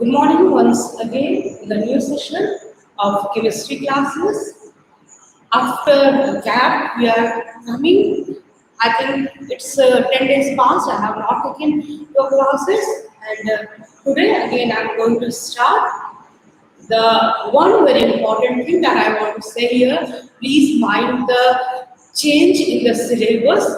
Good morning once again in the new session of chemistry classes. After a gap, we are coming. I think it's 10 days past. I have not taken your classes, and today again I'm going to start. The one very important thing that I want to say here, please mind the change in the syllabus.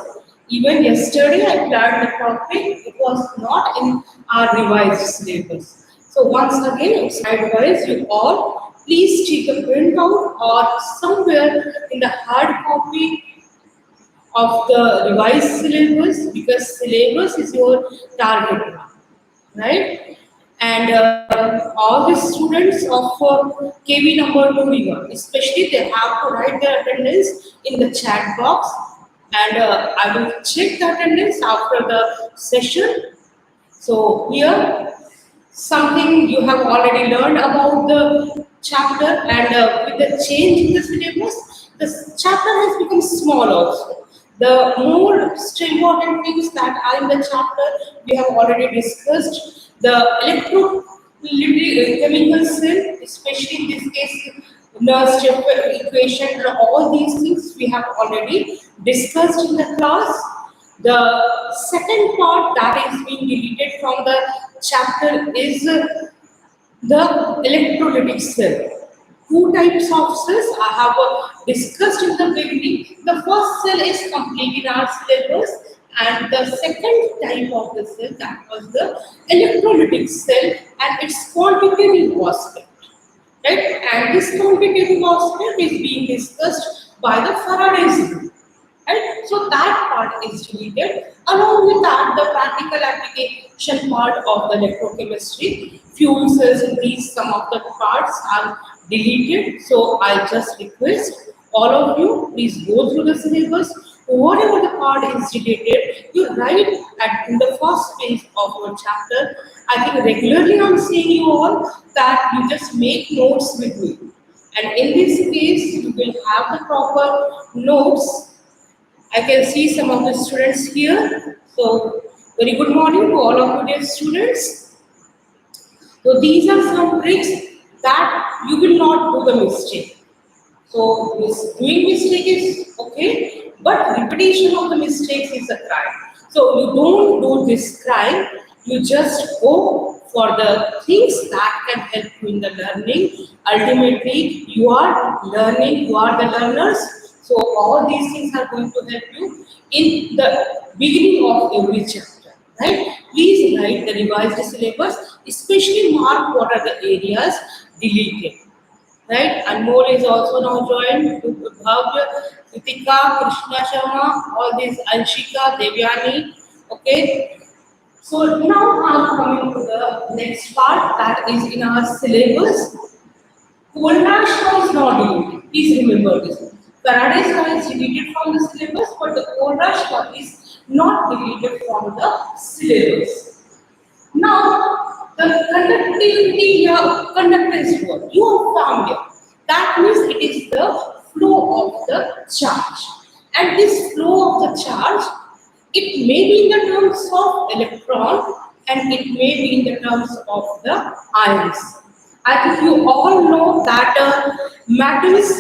Even yesterday I planned the topic, it was not in our revised syllabus. So once again, I advise you all, please take a printout or somewhere in the hard copy of the revised syllabus because syllabus is your target mark, right? And all the students of KV number 2 especially they have to write their attendance in the chat box, and I will check the attendance after the session. So here something you have already learned about the chapter, and with the change in the syllabus, the chapter has become small also. The most important things that are in the chapter we have already discussed. The electrochemical cell, especially in this case, Nernst equation, and all these things we have already discussed in the class. The second part that is being deleted from the chapter is the electrolytic cell. Two types of cells I have discussed in the beginning. The first cell is complete in our syllabus, and the second type of the cell, that was the electrolytic cell and its quantitative aspect. Right? And this quantitative aspect is being discussed by the Faraday's rule. Right? So that part is deleted. Along with that, the practical application part of the electrochemistry, fuel cells, and these some of the parts are deleted. So I just request all of you, please go through the syllabus. Whatever the part is deleted, you write in the first page of your chapter. I think regularly I'm saying you all that you just make notes with me. And in this case, you will have the proper notes. I can see some of the students here. So, very good morning to all of you dear students. So, these are some tricks that you will not do the mistake. So, doing mistake is okay, but repetition of the mistakes is a crime. So, you don't do this crime, you just go for the things that can help you in the learning. Ultimately, you are learning, you are the learners. So all these things are going to help you in the beginning of every chapter, right? Please write the revised syllabus, especially mark what are the areas deleted, right? Anmol is also now joined, Bhavya, Kritika, Krishna Sharma, all these Anshika, Devyani, okay? So now I'm coming to the next part that is in our syllabus. Cold-Nash law is not deleted. Please remember this. Faraday's law is deleted from the syllabus, but the Cold-Nash law is not deleted from the syllabus. Now, the conductivity conductance law you have found here. That means it is the flow of the charge. And this flow of the charge, it may be in the terms of electron and it may be in the terms of the ions. I think you all know that metals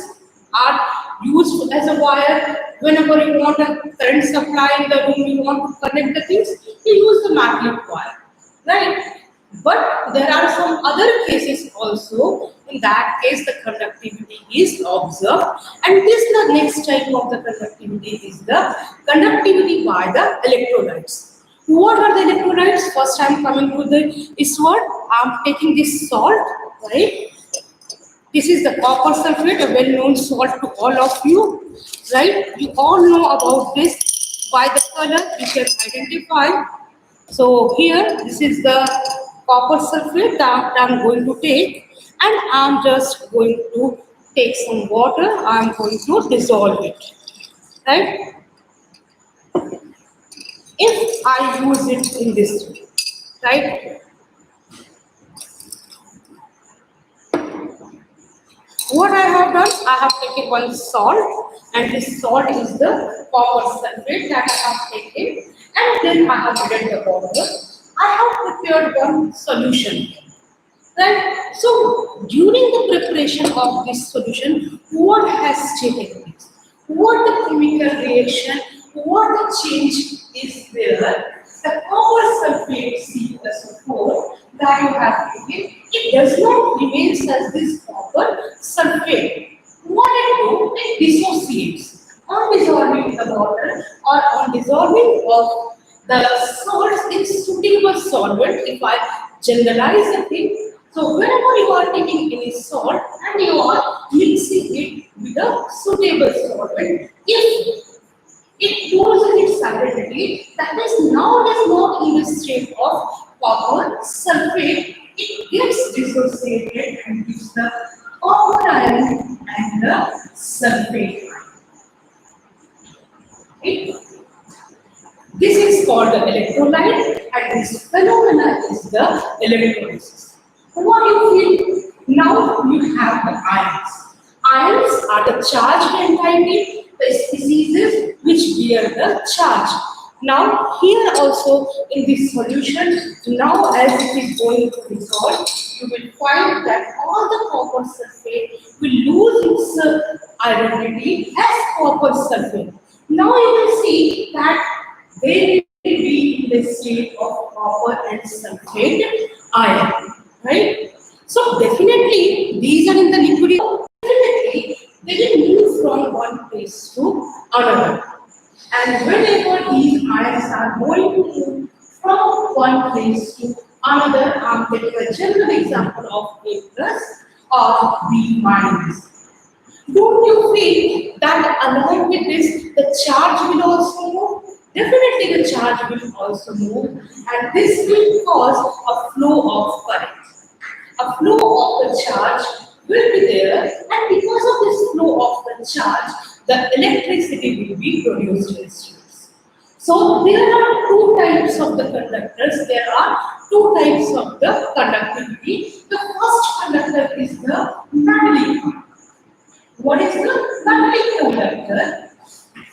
are used as a wire. Whenever you want a current supply in the room, you want to connect the things, you use the magnet wire, right? But there are some other cases also. In that case, the conductivity is observed, and this the next type of the conductivity is the conductivity by the electrolytes. What are the electrolytes? First, I am coming to this word. I am taking this salt, right? This is the copper sulfate, a well-known salt to all of you, right? You all know about this by the color you can identify. So here, this is the copper sulfate that I'm going to take, and I'm just going to take some water. I'm going to dissolve it, right? If I use it in this way, right? What I have done, I have taken one salt, and this salt is the copper sulfate that I have taken, and then I have added the water. I have prepared one solution. Right? So during the preparation of this solution, what has taken place? What the chemical reaction, what the change is there? The copper sulfate C+4 that you have taken, it does not remain as this copper sulfate. What it do? It dissociates on dissolving the water or on dissolving of the salts in suitable solvent. If I generalize the thing, so whenever you are taking any salt and you are mixing it with a suitable solvent, if it loses its salinity, that is now it is not in the state of copper sulfate, it gets dissociated and gives the copper ion and the sulfate ion. Right? This is called the electrolyte and this phenomena is the electrolysis. What do you feel? Now you have the ions. Ions are the charged entity, the species which bear the charge. Now here also in this solution, now as it is going to dissolve, you will find that all the copper sulfate will lose its identity as copper sulfate. Now you will see that they will be in the state of copper and sulfate ion, right? So definitely these are in the liquid. Definitely they will move from one place to another. And whenever these ions are going to move from one place to another, I'm taking a general example of A plus or B minus. Don't you feel that along with this, the charge will also move? Definitely the charge will also move and this will cause a flow of current. A flow of the charge will be there and because of this flow of the charge, the electricity will be produced in streams. So there are two types of the conductors, there are two types of the conductivity. The first conductor is the magnetic one. What is the magnetic conductor?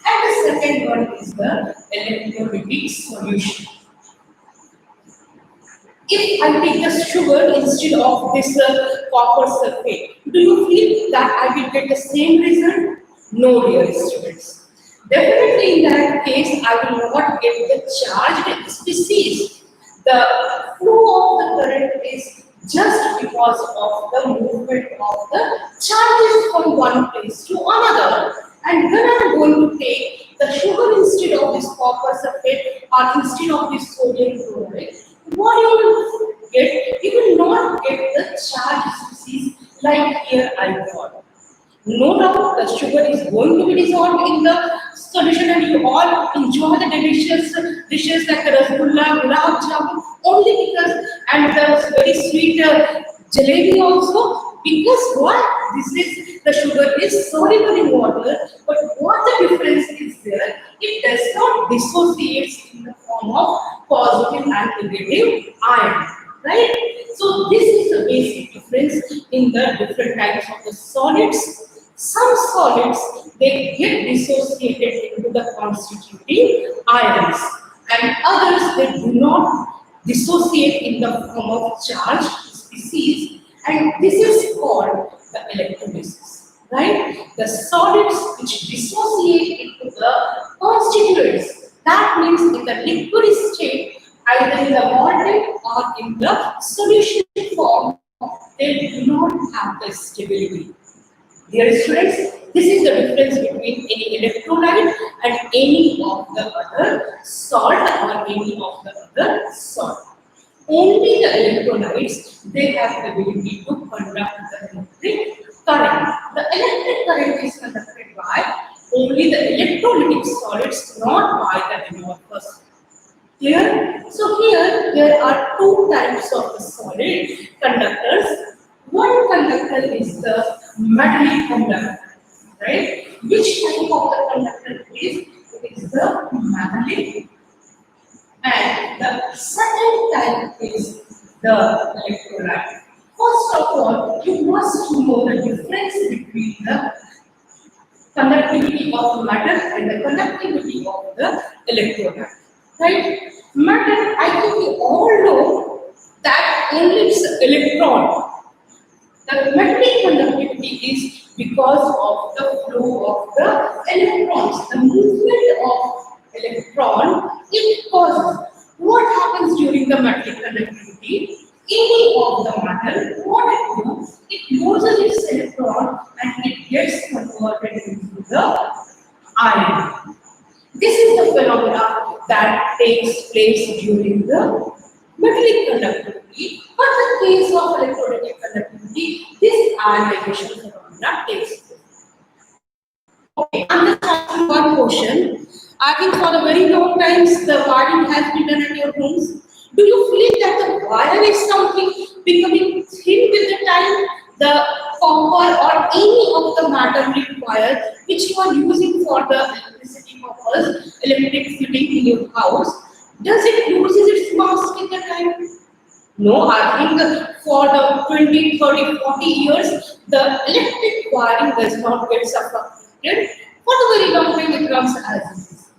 And the second one is the electrolytic solution. If I take the sugar instead of this copper sulfate, do you feel that I will get the same result? No, dear students. Definitely in that case, I will not get the charged species. The flow of the current is just because of the movement of the charges from one place to another. And when I am going to take the sugar instead of this copper sulfate or instead of this sodium chloride, what you will get? You will not get the charge species like here I got. No doubt the sugar is going to be dissolved in the solution and you all enjoy the delicious dishes like the rasgulla, gulab jamun only because and the very sweet jalebi also because what this is the sugar is soluble in water but what the difference is there it does not dissociate in the form of positive and negative ion, right? So this is the basic difference in the different types of the solids. Some solids they get dissociated into the constituting ions, and others they do not dissociate in the form of charged species, and this is called the electrolysis. Right? The solids which dissociate into the constituents. That means in the liquid state, either in the molten or in the solution form, they do not have the stability. Dear students, this is the difference between any electrolyte and any of the other salt or any of the other salt. Only the electrolytes, they have the ability to conduct the electric current. The electric current is conducted by only the electrolytic solids, not by the amorphous. Clear? So here there are two types of the solid conductors. One conductor is the metallic conductor, right? Which type of the conductor is? It is the metallic, and the second type is the electrolyte. First of all, you must know the difference between the conductivity of matter and the conductivity of the electrolyte. Right? Matter, I think we all know that only its electron. The magnetic conductivity is because of the flow of the electrons. The movement of electron, it causes. What happens during the magnetic conductivity? Any of the matter, what it does, it loses its electron and it gets converted into the ion. This is the phenomena that takes place during the metallic conductivity. But in the case of electrolytic conductivity, this ionization phenomena takes place. Okay, I'm just asking one question. I think for the very long times the wiring has been done at your homes. Do you feel that the wire is something becoming thin with the time? The copper or any of the matter required which you are using for the electricity purpose, electric fitting in your house, does it loses its mass with the time? No, I think for the 20, 30, 40 years, the electric wiring does not get suffocated. For the very long time, it runs as it is.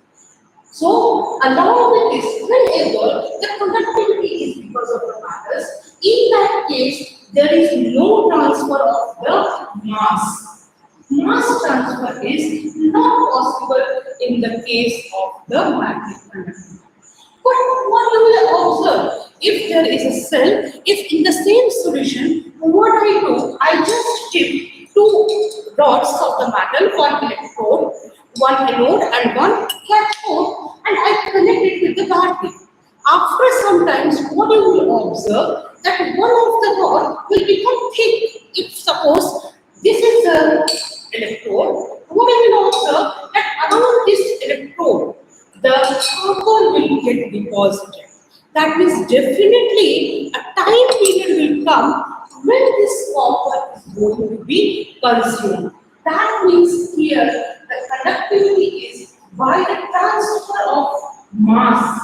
So, along with this, whenever the conductivity is because of the matters, in that case, there is no transfer of the mass. Mass transfer is not possible in the case of the magnetic conductivity. But what you will observe, if there is a cell, if in the same solution, what I do, I just dip two rods of the metal, one electrode, one anode and one cathode, and I connect it with the battery. After some times, what you will observe that one of the rod will become thick. If suppose this is the electrode, what you will observe that around this electrode, the copper will get deposited. That means definitely a time period will come when this copper is going to be consumed. That means here the conductivity is by the transfer of mass.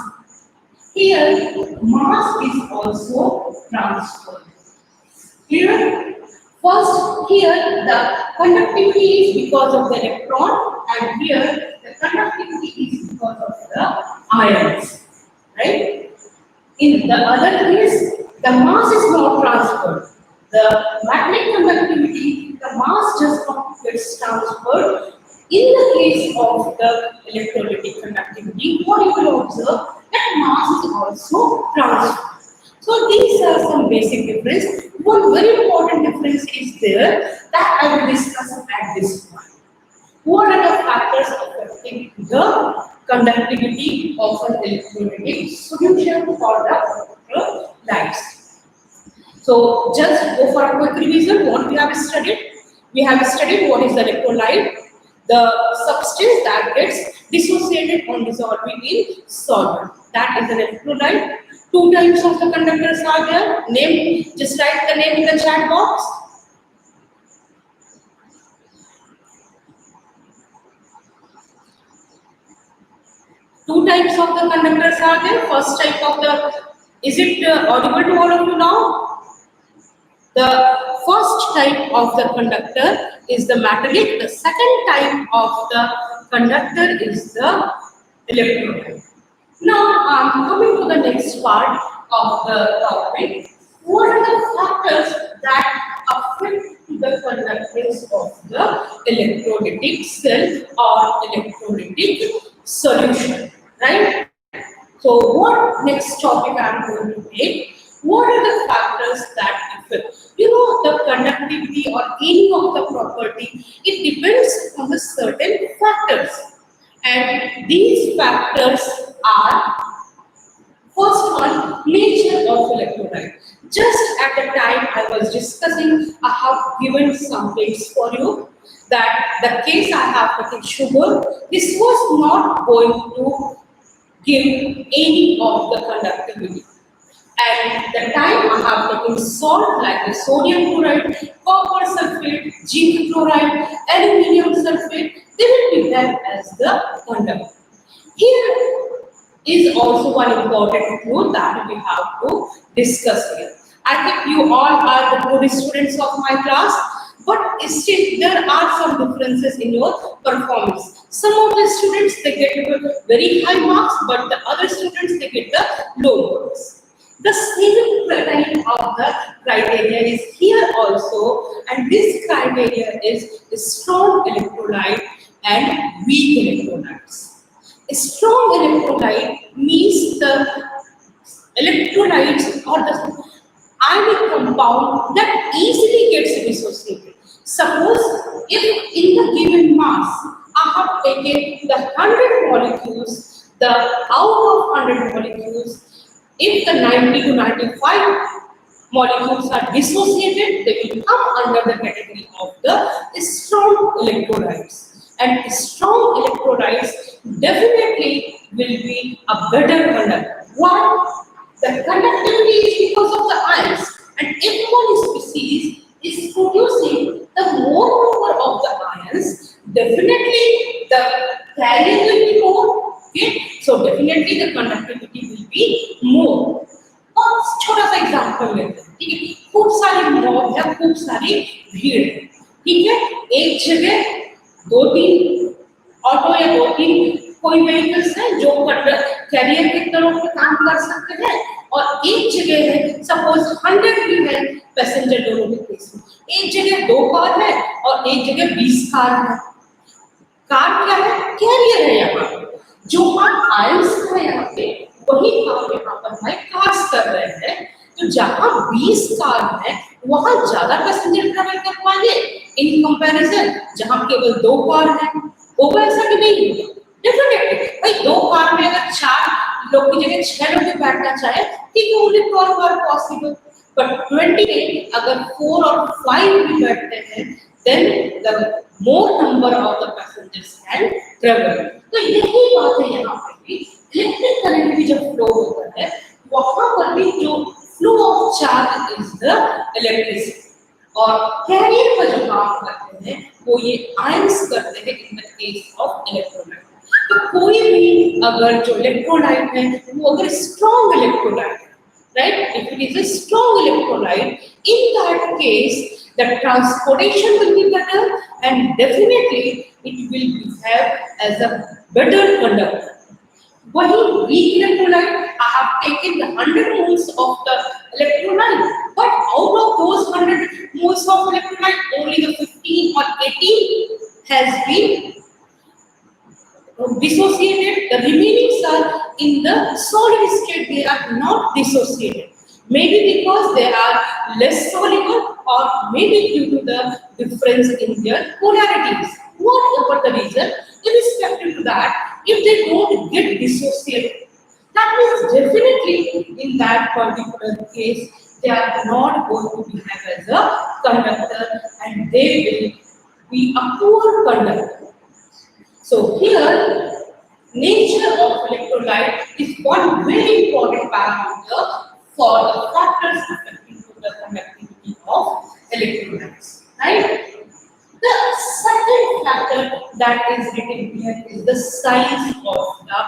Here mass is also transferred. Clear? First, here the conductivity is because of the electron, and here the conductivity is because of the ions. Right? In the other case, the mass is not transferred. The magnetic conductivity, the mass just gets transferred. In the case of the electrolytic conductivity, what you will observe that mass is also transferred. So these are some basic difference. One very important difference is there that I will discuss at this point. What are the factors affecting the conductivity of an electrolytic solution for the electrolytes? So just go for a quick revision. What we have studied? We have studied what is the electrolyte, the substance that gets dissociated on dissolving in solvent. That is an electrolyte. Two types of the conductors are there. Name, just write the name in the chat box. Two types of the conductors are there. First type of the, is it audible to all of you now? The first type of the conductor is the metallic. The second type of the conductor is the electrolyte. Now I am coming to the next part of the topic. What are the factors that affect the conductance of the electrolytic cell or electrolytic solution? Right? So what next topic I am going to take? What are the factors that affect? You know, the conductivity or any of the property, it depends on the certain factors. And these factors are, first one, nature of electrolyte. Just at the time I was discussing, I have given some things for you. That the case I have taken sugar, this was not going to give any of the conductivity. And the time I have taken salt like the sodium chloride, copper sulfate, zinc chloride, aluminium sulfate, they will be there as the conductor. Here is also one important clue that we have to discuss here. I think you all are the good students of my class, but still there are some differences in your performance. Some of the students they get very high marks, but the other students they get the low marks. The same type of the criteria is here also, and this criteria is strong electrolyte and weak electrolytes. A strong electrolyte means the electrolytes or the ionic compound that easily gets dissociated. Suppose if in the given mass I have taken the 100 molecules, the out of 100 molecules, if the 90 to 95 molecules are dissociated, they will come under the category of the strong electrolytes. And strong electrolytes definitely will be a better conductor. Why? The conductivity is because of the ions, and if one species is producing the more number of the ions, definitely the carrier will be more. Okay, so definitely the conductivity will be more. और छोटा सा example लेते हैं, ठीक है? खूब सारी mob है, खूब सारी भीड़ है, ठीक है? एक जगह दो तीन ऑटो या दो तीन कोई व्हीकल्स है जो कैरियर के तरफ पे काम कर सकते हैं, और एक जगह है सपोज 100 भी है पैसेंजर दोनों के केस में, एक जगह दो कार है और एक जगह 20 कार है। कार क्या है? कैरियर है यहाँ पे। जो हम आयंस है यहाँ पे वही काम यहाँ पर हमारे कार्स कर रहे हैं। तो जहाँ 20 कार है वहाँ ज्यादा पैसेंजर ट्रेवल कर पाएंगे इन कंपैरिजन जहाँ केवल दो कार है। होगा ऐसा कि नहीं होगा? डेफिनेटली भाई दो कार में अगर 4 लोग की जगह 6 लोग भी बैठना चाहे ठीक है, ओनली 12 कार पॉसिबल, बट 20 में अगर 4 और 5 भी बैठते हैं then the more number of the passengers can travel. तो यही बात है यहाँ पे भी इलेक्ट्रिक करंट भी जब फ्लो होता है वहाँ पर भी जो flow of charge is the electricity, और कैरियर का जो काम करते हैं वो ये आयंस करते हैं in the case of electrolyte. तो कोई भी अगर जो इलेक्ट्रोलाइट है वो अगर स्ट्रॉन्ग इलेक्ट्रोलाइट है, right? If it is a strong electrolyte, in that case the transportation will be better and definitely it will behave as a better conductor. वही weak electrolyte, I have taken the 100 moles of the electrolyte, but out of those 100 moles of electrolyte, only the 15 or 18 has been dissociated. The remaining are in the solid state, they are not dissociated. Maybe because they are less soluble or maybe due to the difference in their polarities. Whatever the reason, irrespective to that, if they don't get dissociated, that means definitely in that particular case, they are not going to behave as a conductor and they will be a poor conductor. So here, nature of electrolyte is one very important parameter for the factors affecting to the conductivity of electrolytes. Right? The second factor that is written here is the size of the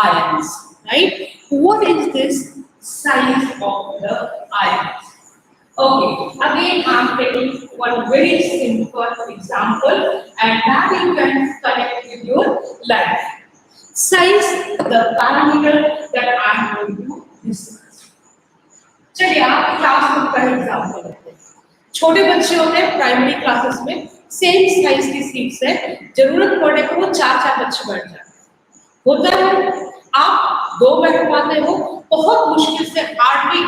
ions. Right? What is this size of the ions? Okay, again I am taking one very simple example and that you can connect with your life. Size, the parameter that I am going to discuss. चलिए आप classroom का example लेते हैं। छोटे बच्चे होते हैं primary classes में, सेम साइज की सीट्स है, जरूरत पड़े तो वो 4-4 बच्चे बैठ जाते हैं। होता है आप 2 बैठ पाते हो, बहुत मुश्किल से हार्डली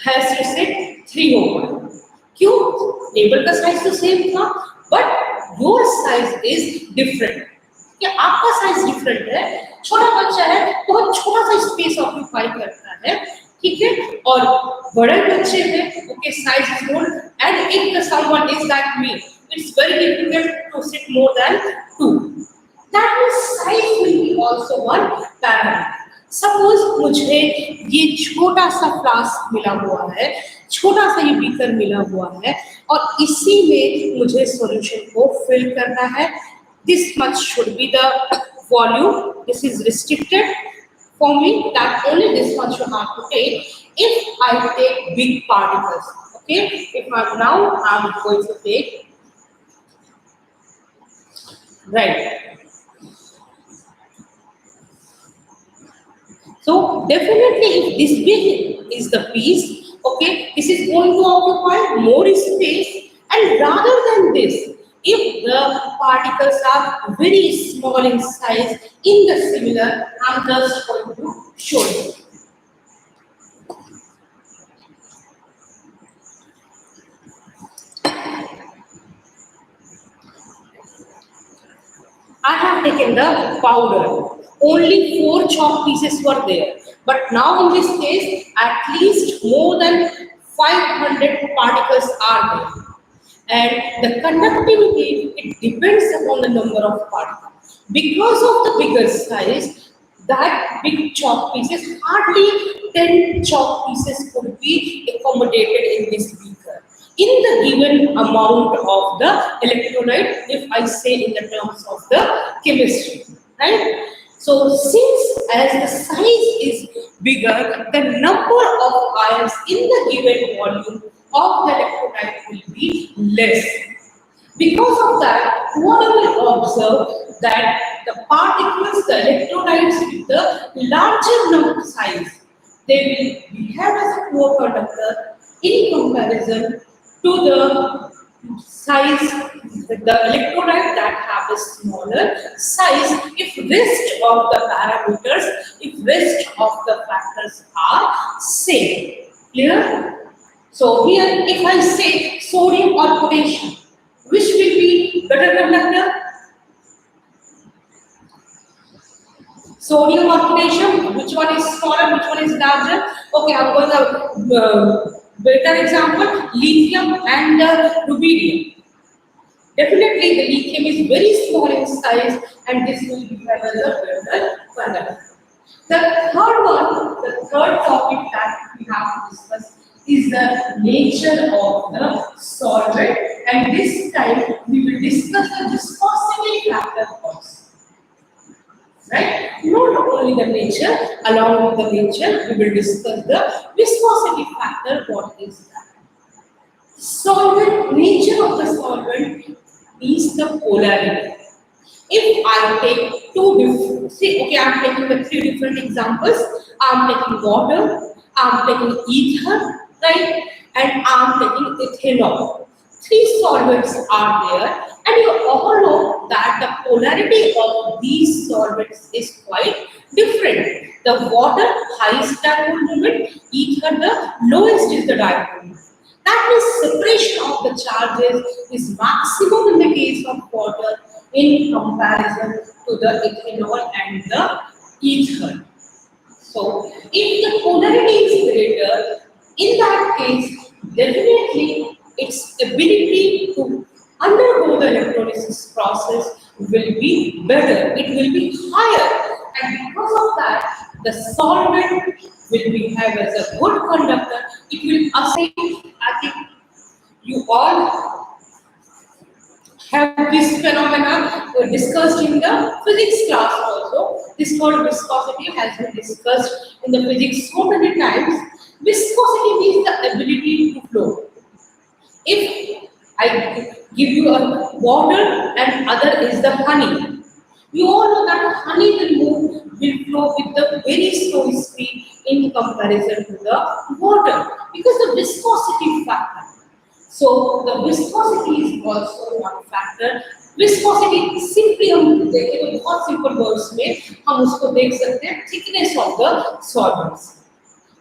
has to say 3 होगा। क्यों? टेबल का साइज तो सेम था but your size is different. क्या आपका साइज डिफरेंट है? छोटा बच्चा है, बहुत छोटा सा स्पेस ऑक्यूपाई करता है, ठीक है, और बड़े बच्चे हैं उनके size is more and if someone is like me it's very difficult to sit more than 2। That means size will be also one parameter. Suppose मुझे ये छोटा सा फ्लास्क मिला हुआ है, छोटा सा ये बीकर मिला हुआ है और इसी में मुझे सॉल्यूशन को फिल करना है। This much should be the volume, this is restricted for me that only this much you have to take if I take big particles. Okay, if I now I am going to take right. So definitely if this big is the piece, okay, this is going to occupy more space, and rather than this, if the particles are very small in size in the similar, I'm just going to show you. I have taken the powder. Only 4 chalk pieces were there. But now in this case, at least more than 500 particles are there. And the conductivity, it depends upon the number of particles. Because of the bigger size, that big chalk pieces, hardly 10 chalk pieces could be accommodated in this beaker. In the given amount of the electrolyte, if I say in the terms of the chemistry, right? So since as the size is bigger, the number of ions in the given volume of the electrolyte will be less. Because of that, what you will observe that the particles, the electrolytes with the larger number size, they will behave as a poor conductor in comparison to the size, the electrolyte that have a smaller size if rest of the parameters, if rest of the factors are same. Clear? So here, if I say sodium or potassium, which will be better conductor? Sodium or potassium? Which one is smaller? Which one is larger? Okay, I'm going to better example: lithium and rubidium. Definitely, the lithium is very small in size, and this will be better the conductor. The third one, the third topic that we have to discuss is the nature of the solvent, and this time we will discuss the viscosity factor also. Right? Not only the nature, along with the nature, we will discuss the viscosity factor. What is that? Solvent, nature of the solvent is the polarity. If I take two different, see, okay, I'm taking the 3 different examples. I'm taking water, I'm taking ether, right, and I'm taking ethanol. 3 solvents are there, and you all know that the polarity of these solvents is quite different. The water, highest dipole moment, ether, the lowest is the dipole moment. That means separation of the charges is maximum in the case of water in comparison to the ethanol and the ether. So, if the polarity is greater, in that case, definitely its ability to undergo the electrolysis process will be better, it will be higher, and because of that, the solvent will behave as a good conductor. It will assign, I think you all have this phenomena discussed in the physics class also. This word viscosity has been discussed in the physics so many times. Viscosity means the ability to flow. If I give you a water and other is the honey, you all know that honey will flow with the very slow speed in comparison to the water because the viscosity factor. So the viscosity is also one factor. Viscosity simply हम देखें तो बहुत simple words में हम उसको देख सकते हैं thickness of the solvents.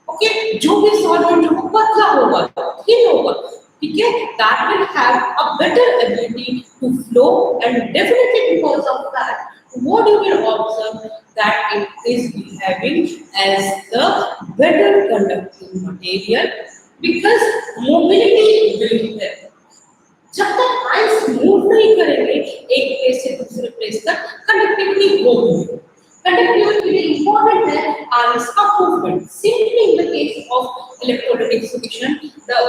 Okay जो भी सॉल्वेंट हो पतला होगा थिन होगा ठीक है that will have a better ability to flow and definitely because of that what you will observe that it is behaving as the better conducting material because mobility will be there. जब तक ice move नहीं करेंगे एक place से दूसरे place तक conductivity होगी. Conductivity is important there are its movement. Simply in the case of electrolytic solution, the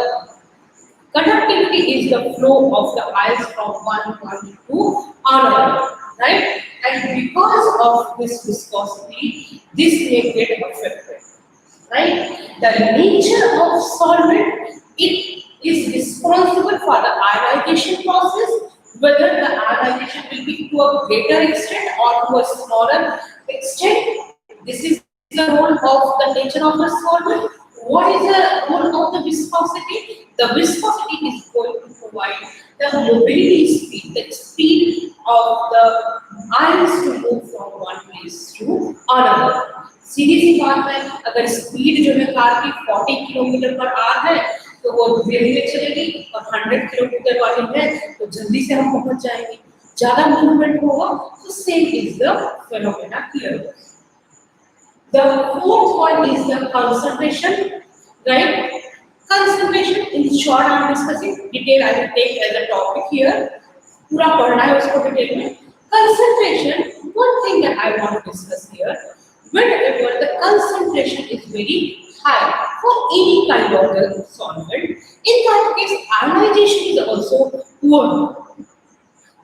conductivity is the flow of the ions from one point to another, right? And because of this viscosity, this may get affected, right? The nature of solvent, it is responsible for the ionization process, whether the ionization will be to a greater extent or to a smaller extent. This is the role of the nature of the solvent? What is the role of the viscosity? The viscosity is going to provide the mobility speed, the speed of the ions to move from one place to another. सीधी सी बात है, अगर speed जो है car की 40 kilometre per hour है तो वो धीरे धीरे चलेगी, और 100 किलोमीटर वाली है तो जल्दी से हम पहुंच जाएंगे, ज्यादा मूवमेंट होगा. तो same is the phenomena here. The fourth one is the concentration, right? Concentration, in short I am discussing, detail I will take as a topic here. पूरा पढ़ना है उसको डिटेल में. Concentration, one thing that I want to discuss here, whenever the concentration is very high for any kind of the solvent, in that case ionization is also poor.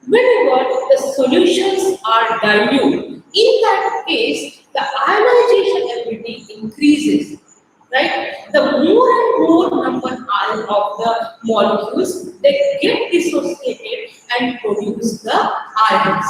Whenever the solutions are dilute, in that case the ionization ability increases, right? The more and more number of the molecules, they get dissociated and produce the ions,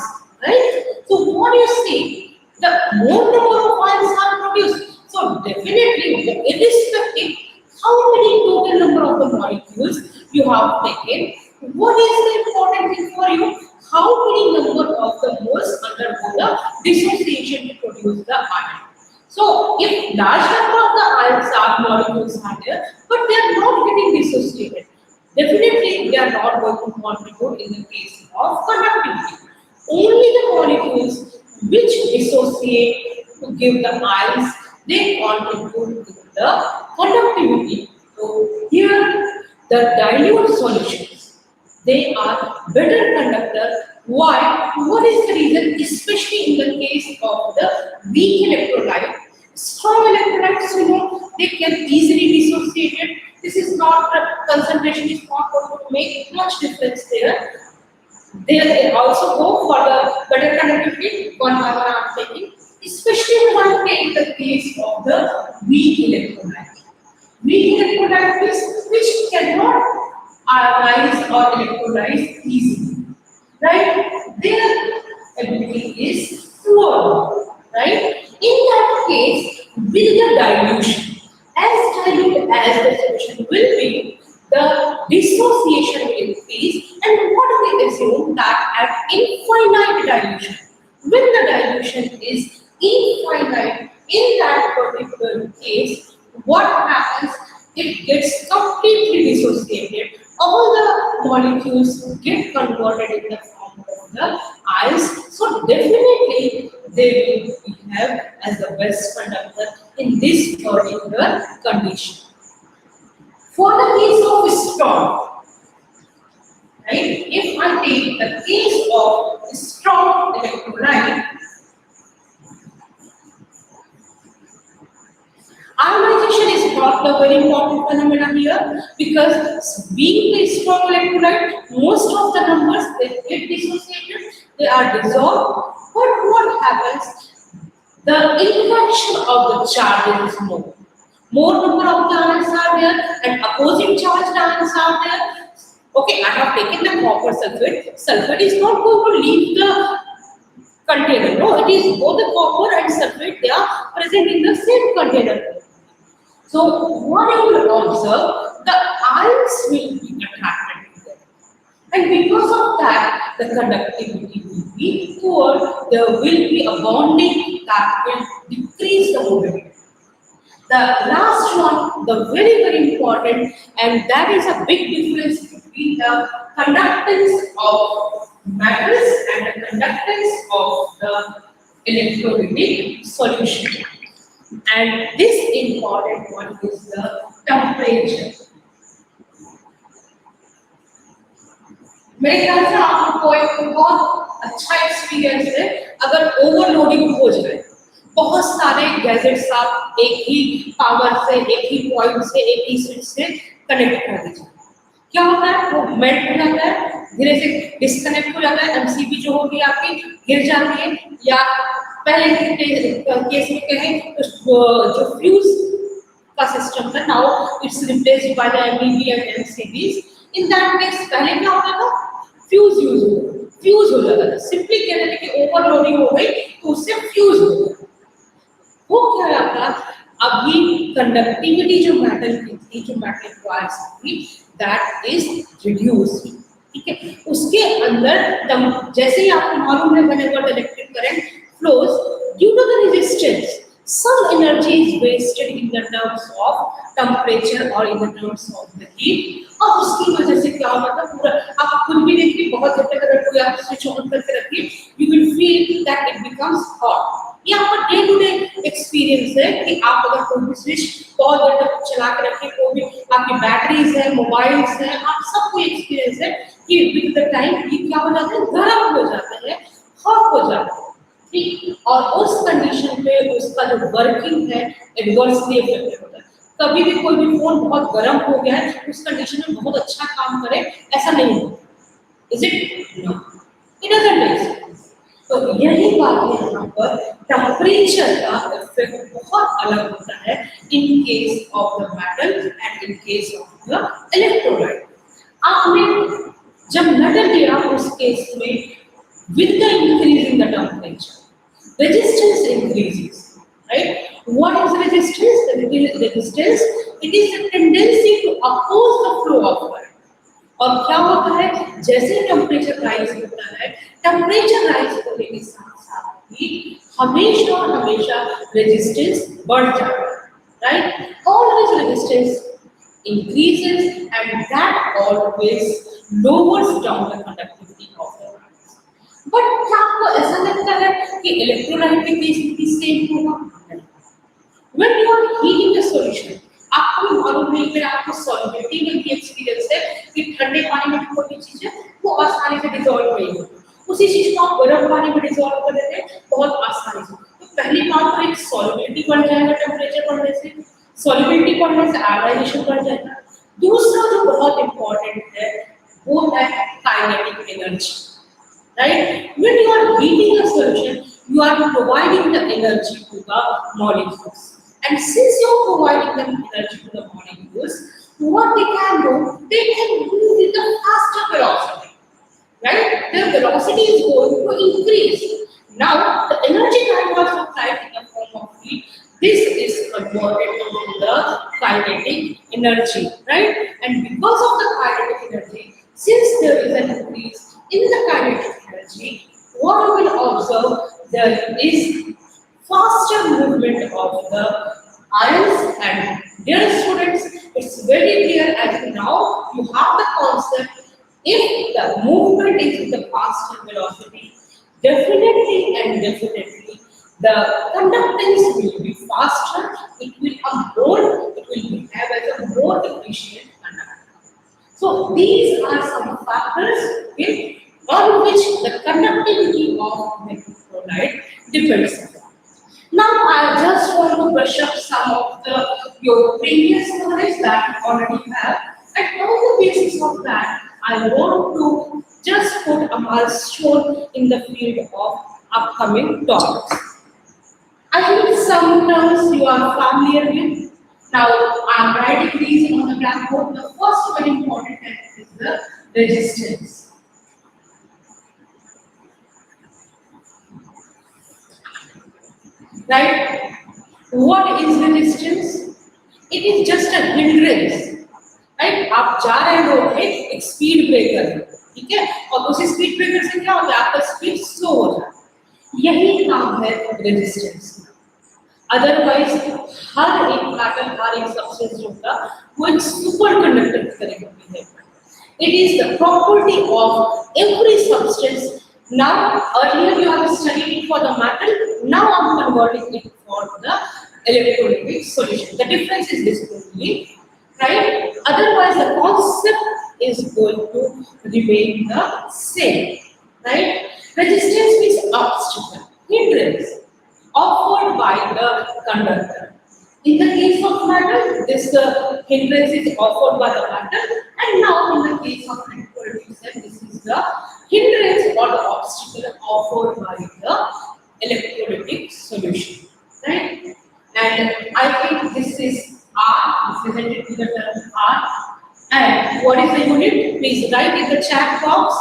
right? So what you see, the more number of ions are produced, so definitely irrespective how many total number of the molecules you have taken, what is the important thing for you? How many number of the moles undergo the dissociation to produce the ion? So, if large number of the ions are molecules are there, but they are not getting dissociated, definitely they are not going to contribute in the case of conductivity. Only the molecules which dissociate to give the ions, they contribute to the conductivity. So, here the dilute solutions, they are better conductor. Why? What is the reason? Especially in the case of the weak electrolyte. Strong electrolytes, you know, they can easily dissociate it. This is not, concentration is not going to make much difference there. They also go for the better conductivity, one hour I am taking, especially when I take the case of the weak electrolyte. Weak electrolyte is which cannot ionize or electrolyze easily, right? Their ability is poor, right? In that case, with the dilution, as dilute as the solution will be, the dissociation will increase, and what we assume that at infinite dilution, when the dilution is infinite, in that particular case, what happens? It gets completely dissociated. All the molecules get converted in the form of the ions. So definitely they will behave as the best conductor in this particular condition. For the case of strong, right? If I take the case of strong electrolyte, ionization is not the very important phenomenon here, because being the strong electrolyte, most of the numbers they get dissociated, they are dissolved. But what happens? The interaction of the charges is more. More number of the ions are there, and opposite charged ions are there. Okay, I have taken the copper sulfate. Sulfate is not going to leave the container. No, it is both the copper and sulfate, they are present in the same container. So what you will observe, the ions will be attracted to them. And because of that, the conductivity will be poor. There will be a bonding that will decrease the mobility. The last one, the very important, and that is a big difference between the conductance of metals and the conductance of the electrolytic solution. And this important one is the temperature. मेरे ख्याल से आप लोगों को एक बहुत अच्छा experience है अगर ओवरलोडिंग हो जाए, बहुत सारे गैजेट्स आप एक ही पावर से, एक ही पॉइंट से, एक ही स्विच से कनेक्ट कर दीजिए, क्या होता है? वो मेल्ट हो जाता है, धीरे से डिस्कनेक्ट हो जाता है, एमसीबी जो होगी आपकी गिर जाती है, या पहले केस में कहें तो जो फ्यूज का सिस्टम था, now it's replaced by the MEB and MCBs. In that case पहले क्या होता था? फ्यूज हो जाता था. सिंपली कहते थे कि ओवरलोडिंग हो गई तो उससे फ्यूज हो गया. वो क्या आता कंडक्टिविटी जो मेटल की थी, जो मेटल वायर्स थी, दैट इज रिड्यूस्ड। ठीक है, उसके अंदर जैसे ही आपको मालूम है whenever the electric current flows due to the resistance some energy is wasted in the terms of temperature or in the terms of the heat। और उसकी वजह से क्या होता है, पूरा आप खुद भी देखिए, बहुत देर तक अगर कोई आप स्विच ऑन करके रखिए, you will feel that it becomes hot. ये आपका डे टू डे एक्सपीरियंस है कि आप अगर कोई भी स्विच बहुत देर तक चला के रखिए, कोई भी आपकी बैटरीज है, मोबाइल्स है, आप सबको एक्सपीरियंस है कि विद द टाइम ये क्या हो जाता है, गर्म हो जाता है, हॉट हो जाता है। ठीक, और उस कंडीशन पे उसका जो वर्किंग है एडवर्सली इफेक्टेड होता है। कभी भी कोई भी फोन बहुत गर्म हो गया है, उस कंडीशन में बहुत अच्छा काम करे, ऐसा नहीं होता। Is it? No, it doesn't make sense. तो यही बात है, यहाँ पर टेम्परेचर का इफेक्ट बहुत अलग होता है in case of the metal and in case of the electrolyte. आपने जब मेटल लिया, उस केस में with the increase in the temperature, resistance increases, right? What is resistance? Resistance, it is a tendency to oppose the flow of current। और क्या होता है, जैसे टेम्परेचर राइज होता है, टेम्परेचर राइज होने के साथ साथ ही हमेशा हमेशा रेजिस्टेंस बढ़ जाता है, right? Always resistance increases and that always lowers down the conductivity of the wires। But क्या आपको ऐसा लगता है कि इलेक्ट्रोलाइट के केस में भी सेम होगा? When you are heating a solution, आपको भी मालूम नहीं, फिर आपको सॉल्युबिलिटी में भी एक्सपीरियंस है कि ठंडे पानी में कोई भी चीज है वो आसानी से डिसॉल्व नहीं होती, उसी चीज को आप गर्म पानी में डिसॉल्व कर देते हैं बहुत आसानी से। तो पहली बात तो एक सॉल्युबिलिटी बढ़ जाएगा टेम्परेचर बढ़ने से, सॉल्युबिलिटी बढ़ने से आयोनाइजेशन बढ़ जाएगा। दूसरा जो बहुत इंपॉर्टेंट है वो है kinetic energy, right? When you are heating a solution, you are providing the energy to the molecules, and since you are providing the energy to the molecules, what they can do, they can move with a faster velocity, right? Their velocity is going to increase. Now the energy that was supplied in the form of heat, this is converted into the kinetic energy, right? And because of the kinetic energy, since there is an increase in the kinetic energy, what we will observe, there is faster movement of the ions. And dear students, it's very clear as now you have the concept, if the movement is with the faster velocity, definitely the conductance will be faster, it will behave as a more efficient conductor. So these are some factors, okay, on which the conductivity of electrolyte depends upon. Now I just want to brush up some of your previous knowledge that you already have, and on the basis of that, I want to just put a milestone in the field of upcoming topics. I think some terms you are familiar with. Now I am writing these on the blackboard. The first very important term is the resistance. Right? What is resistance? It is just a hindrance. Right? आप जा रहे हो एक speed breaker, ठीक है, और उसी speed breaker से क्या होता है, आपका स्पीड स्लो हो जाता है। यही काम है रेजिस्टेंस। अदरवाइज हर एक एटम, हर एक सब्सटेंस जो होगा वो एक सुपर कंडक्टर की तरह होती है। It is the property of every substance. Now earlier you have studied it for the metal, now I am converting it for the electrolytic solution. The difference is this only, right? Otherwise the concept is going to remain the same, right? Resistance means obstacle, hindrance offered by the conductor. In the case of metal, this hindrance is offered by the metal, and now in the case of electrolytic cell, this is the hindrance or the obstacle offered by the electrolytic solution, right? And I think this is R, represented with the term R. And what is the unit? Please write in the chat box.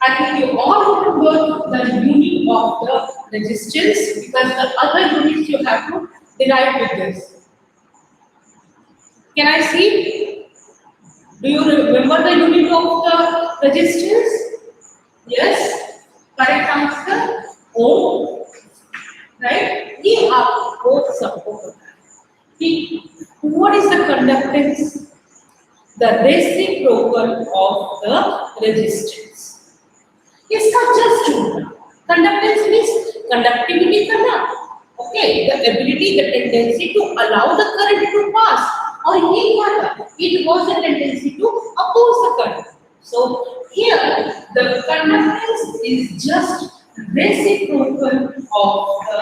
I think you all remember the unit of the resistance, because the other units you have to derive with this. Can I see? Do you remember the unit of the resistance? Yes. Correct answer. Ohm. Right? ये आप both सबको पता है. What is the conductance? The reciprocal of the resistance. इसका just ढूंढना. Conductance means conductivity करना. Okay, the ability, the tendency to allow the current to pass. और ये क्या था? It was a tendency to oppose the current. So here the conductance is just reciprocal of the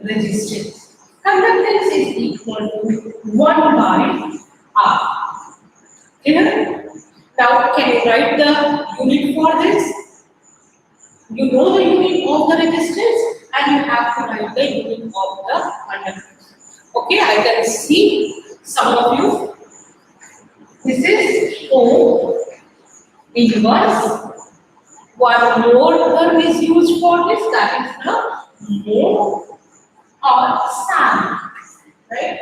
resistance. Conductance is equal to 1 by R. Clear? Now can you write the unit for this? You know the unit of the resistance and you have to write the unit of the conductance. Okay, I can see some of you. This is ohm inverse. One more term is used for this, that is the mole or SAM, right?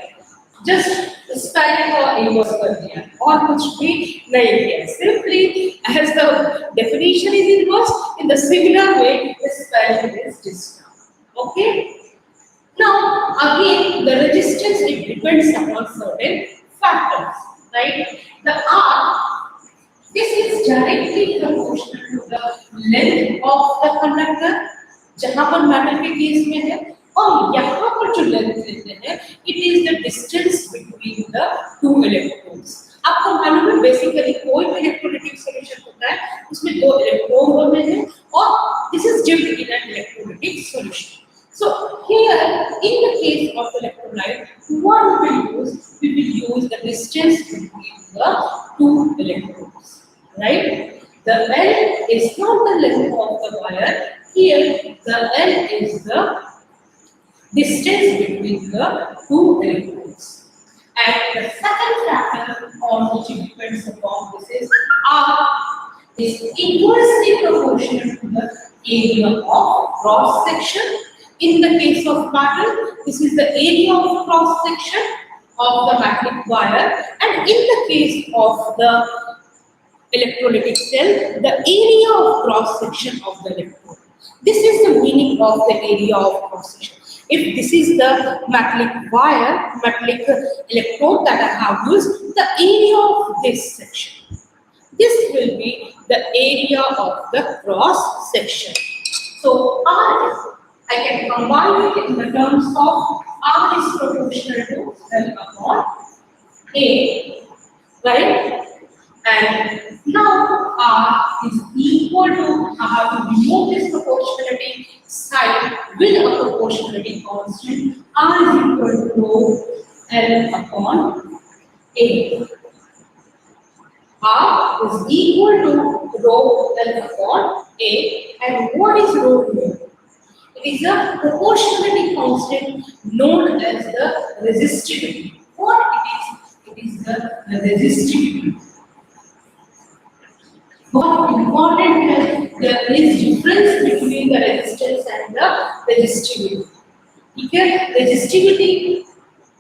Just spelling or inverse कर दिया और कुछ भी नहीं किया. Simply as the definition is inverse, in the similar way the spelling is distant. Okay. Now again the resistance, it depends upon certain factors, right? The R, this is directly proportional to the length of the conductor, जहाँ पर metal के case में है, और यहाँ पर जो length लेते हैं, it is the distance between the two electrons. आपको मालूम है बेसिकली कोई भी इलेक्ट्रोलाइटिक सॉल्यूशन होता है, उसमें दो इलेक्ट्रॉन होते हैं, और this is dipped in an electrolytic solution. So here, in the case of electrolyte, we will use the distance between the two electrons, right? The L is not the length of the wire. Here, the L is the distance between the two electrons. And the second factor on which it depends upon this is R is inversely proportional to the area of cross section. In the case of metal, this is the area of cross section of the magnetic wire, and in the case of the electrolytic cell, the area of cross section of the electrode. This is the meaning of the area of cross section. If this is the metallic wire, metallic electrode that I have used, the area of this section. This will be the area of the cross section. So R is, I can combine it in the terms of R is proportional to L upon A, right? And now R is equal to, I have to remove this proportionality sign with a proportionality constant. R is equal to L upon A. R is equal to rho L upon A. And what is rho here? It is a proportionality constant known as the resistivity. What it is? It is the resistivity. What important is there is difference between the resistance and the resistivity. Okay? Resistivity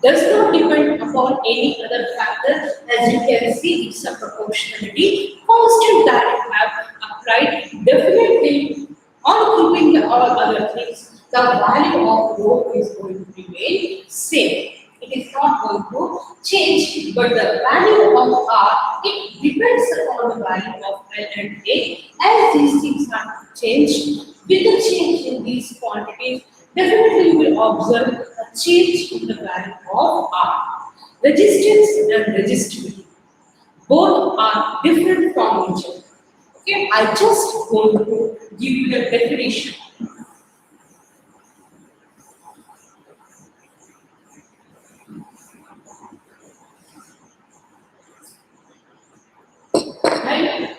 does not depend upon any other factor. As you can see, it's a proportionality constant that you have applied. Definitely, on keeping the all other things, the value of rho is going to remain same. It is not going to change, but the value of R, it depends upon the value of L and A. As these things are changed, with the change in these quantities, definitely you will observe a change in the value of R. Resistance and resistivity, both are different from each other. Okay, I just going to give you the definition. Right?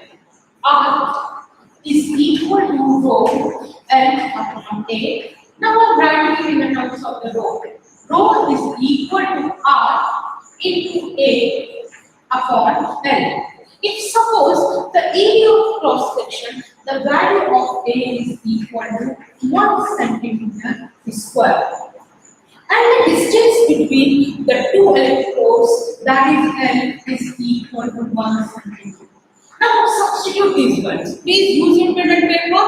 R is equal to rho L upon A. Now I'm writing in the terms of the rho. Rho is equal to R into A upon L. If suppose the area of cross section, the value of A is equal to 1 centimeter square. And the distance between the two electrodes, that is L, is equal to 1 centimeter. Now substitute these ones. Please use your pen and paper.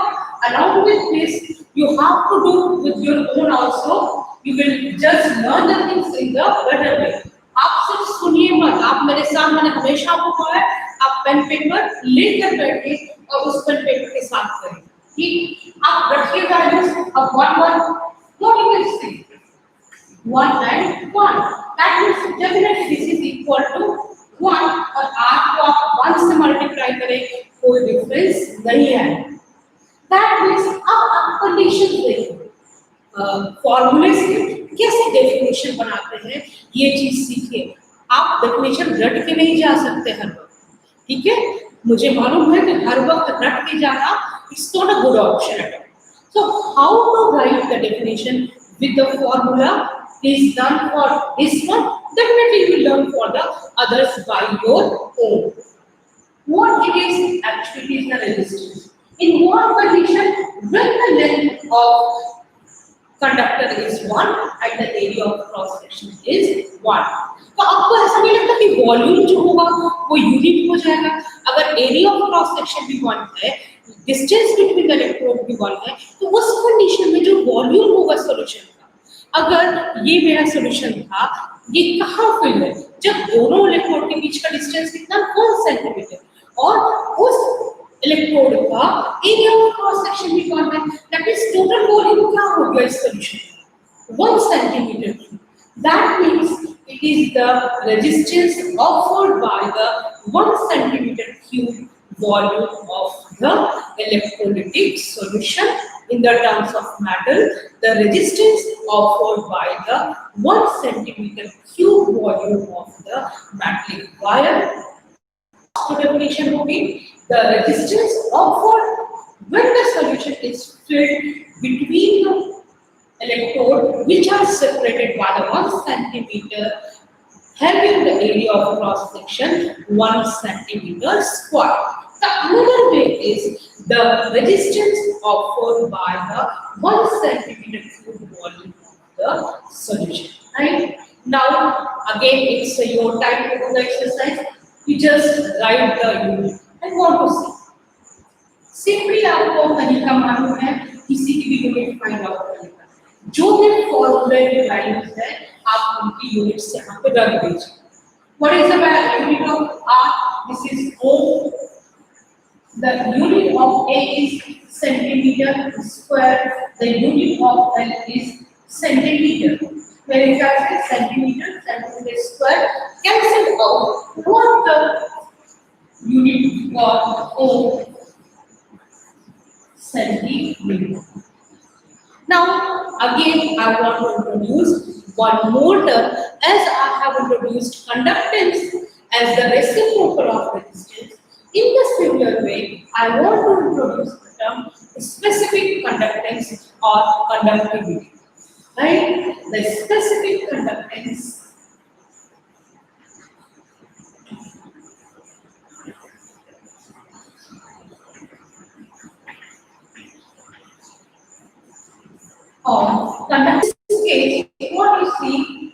Along with this, you have to do with your own also. You will just learn the things in the better way. आप सिर्फ सुनिए मत, आप मेरे साथ, मैंने हमेशा आपको कहा है, आप पेन पेपर लेकर बैठिए और उस पेन पेपर के साथ करें। ठीक, आप रखिए वैल्यूज अब 1 1 what you will see 1 and 1, that means definitely this is equal to 1 और r को आप 1 से मल्टीप्लाई करें कोई डिफरेंस नहीं है। that means अब आप कंडीशन देखिए, फॉर्मूले से कैसे डेफिनेशन बनाते हैं ये चीज सीखिए। आप डेफिनेशन रट के नहीं जा सकते हर वक्त, ठीक है? मुझे मालूम है कि हर वक्त रट के जाना it's not a good option at all. So how to write the definition with the formula is done for this one. Definitely you will learn for the others by your own. What it is actually is the resistance. In what condition? When the length of conductor is 1 and the area of cross section is 1. तो आपको ऐसा नहीं लगता कि volume जो होगा वो unit हो जाएगा? अगर एरिया ऑफ क्रॉस सेक्शन भी 1 है, डिस्टेंस बिटवीन द इलेक्ट्रोड भी 1 है, तो उस कंडीशन में जो वॉल्यूम होगा सॉल्यूशन का, अगर ये मेरा सॉल्यूशन था, ये कहाँ फिल है? जब दोनों इलेक्ट्रोड के बीच का डिस्टेंस कितना 1 सेंटीमीटर और उस इलेक्ट्रोड का एरिया ऑफ क्रॉस सेक्शन भी 1 है, दैट इज टोटल वॉल्यूम क्या हो गया इस सॉल्यूशन का 1 centimetre. That means it is the resistance offered by the 1 centimeter cube volume of the electrolytic solution. In the terms of metal, the resistance offered by the 1 centimeter cube volume of the metallic wire. So definition होगी the resistance offered when the solution is filled between the electrode which are separated by the 1 centimeter, having the area of cross section 1 centimeter square. The another way is the resistance offered by the 1 centimeter cube volume of the solution. Right? Now again it's your time to do the exercise. You just write the unit. I want to see. Simply आपको तरीका मालूम है किसी की भी unit find out करने का। जो भी फॉर्मूले वैल्यूज है आप उनकी यूनिट्स यहाँ पे रख दीजिए। What is the unit of R? This is ohm. The unit of A is centimeter square. The unit of L is centimeter. Where is that? Centimeter square. Cancel out. What the unit of ohm? Centimeter. Now again I want to introduce one more term, as I have introduced conductance as the reciprocal of resistance. In the similar way, I want to introduce the term specific conductance or conductivity. Right? The specific conductance of conductance case, what you see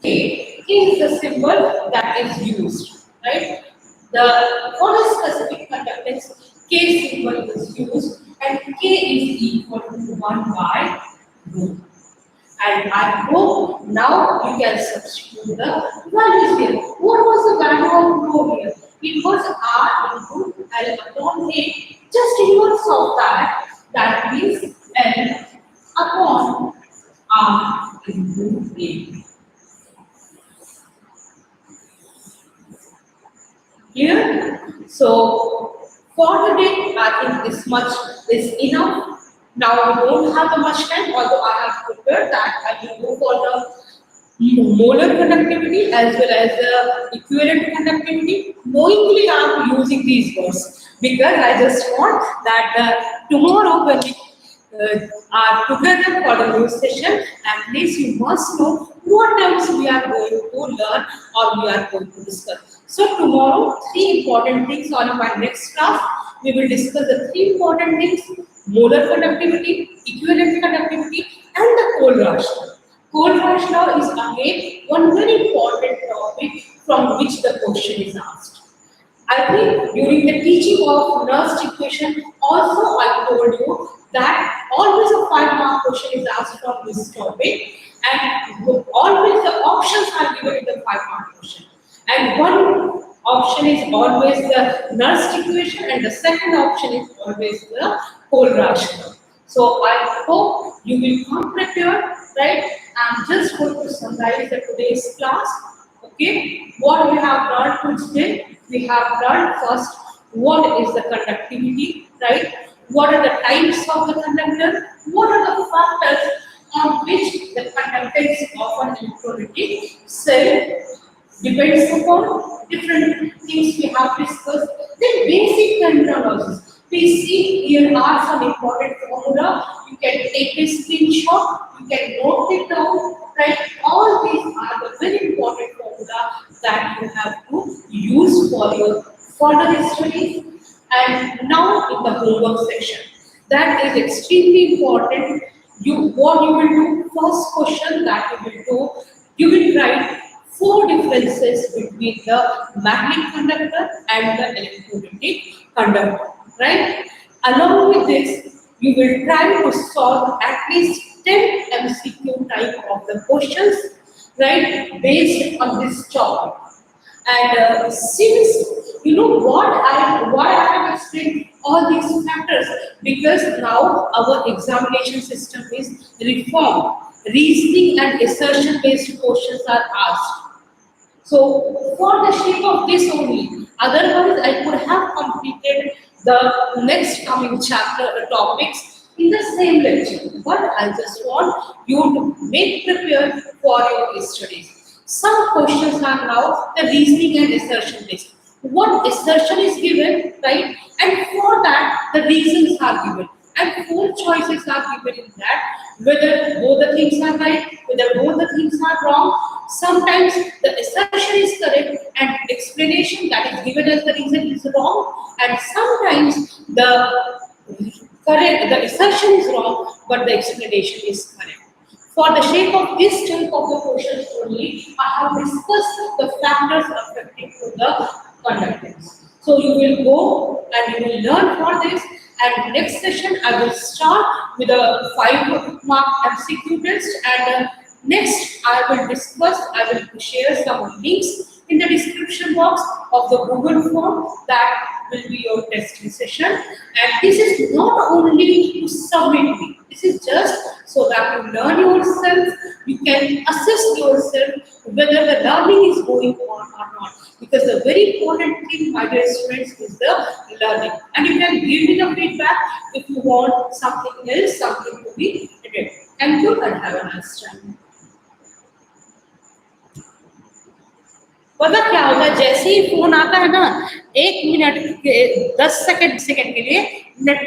K is the symbol that is used, right? The for a specific conductance, K symbol is used, and K is equal to 1 by rho. And I hope now you can substitute the values here. What was the value of rho here? It was R into L upon A. Just inverse of that, that means L upon R into A. Clear? So for today, I think this much is enough. Now we don't have much time, although I have prepared that. I will go for the molar conductivity as well as the equivalent conductivity. Knowingly, I am using these words because I just want that tomorrow when we are together for the new session, at least you must know what terms we are going to learn or we are going to discuss. So tomorrow, 3 important things on my next class. We will discuss the 3 important things: molar conductivity, equivalent conductivity, and the Cold reaction. Coleridge law is again one very important topic from which the question is asked. I think during the teaching of Nernst equation, also I told you that always a 5 mark question is asked from this topic, and always the options are given in the 5 mark question. And one option is always the Nernst equation, and the second option is always the Coleridge law. So I hope you will come prepared, right? I'm just going to summarize the today's class. Okay, what we have learned today, we have learned first what is the conductivity, right? What are the types of the conductor? What are the factors on which the conductance of an electrolytic cell depends upon different things we have discussed. Then basic terminologies. We see here are some important formula. You can take a screenshot, you can note it down, right? All these are the very important formula that you have to use for your further studies. And now in the homework section, that is extremely important. What you will do, first question that you will do, you will write 4 differences between the magnetic conductor and the electrolytic conductor, right? Along with this, you will try to solve at least 10 MCQ type of the questions, right, based on this topic. And since you know why I have explained all these factors, because now our examination system is reformed. Reasoning and assertion based questions are asked. So for the shape of this only, otherwise I could have completed the next coming chapter topics in the same lecture. But I just want you to make prepared for your studies. Some questions are now the reasoning and assertion based. What assertion is given, right? And for that, the reasons are given. And 4 choices are given in that, whether both the things are right, whether both the things are wrong. Sometimes the assertion is correct and explanation that is given as the reason is wrong, and sometimes the assertion is wrong, but the explanation is correct. For the shape of this type of the questions only, I have discussed the factors affecting to the conductance. So you will go and you will learn for this. And next session, I will start with a 5 mark MCQ test. And next, I will share some links in the description box of the Google form that will be your testing session. And this is not only to submit me. This is just so that you learn yourself, you can assess yourself whether the learning is going on or not. Because the very important thing, my dear students, is the learning. And you can give me the feedback if you want something else, something to be added. Thank you and have a nice time. पता क्या होता है, जैसे ही phone आता है ना, 1 minute 10 second के लिए नेट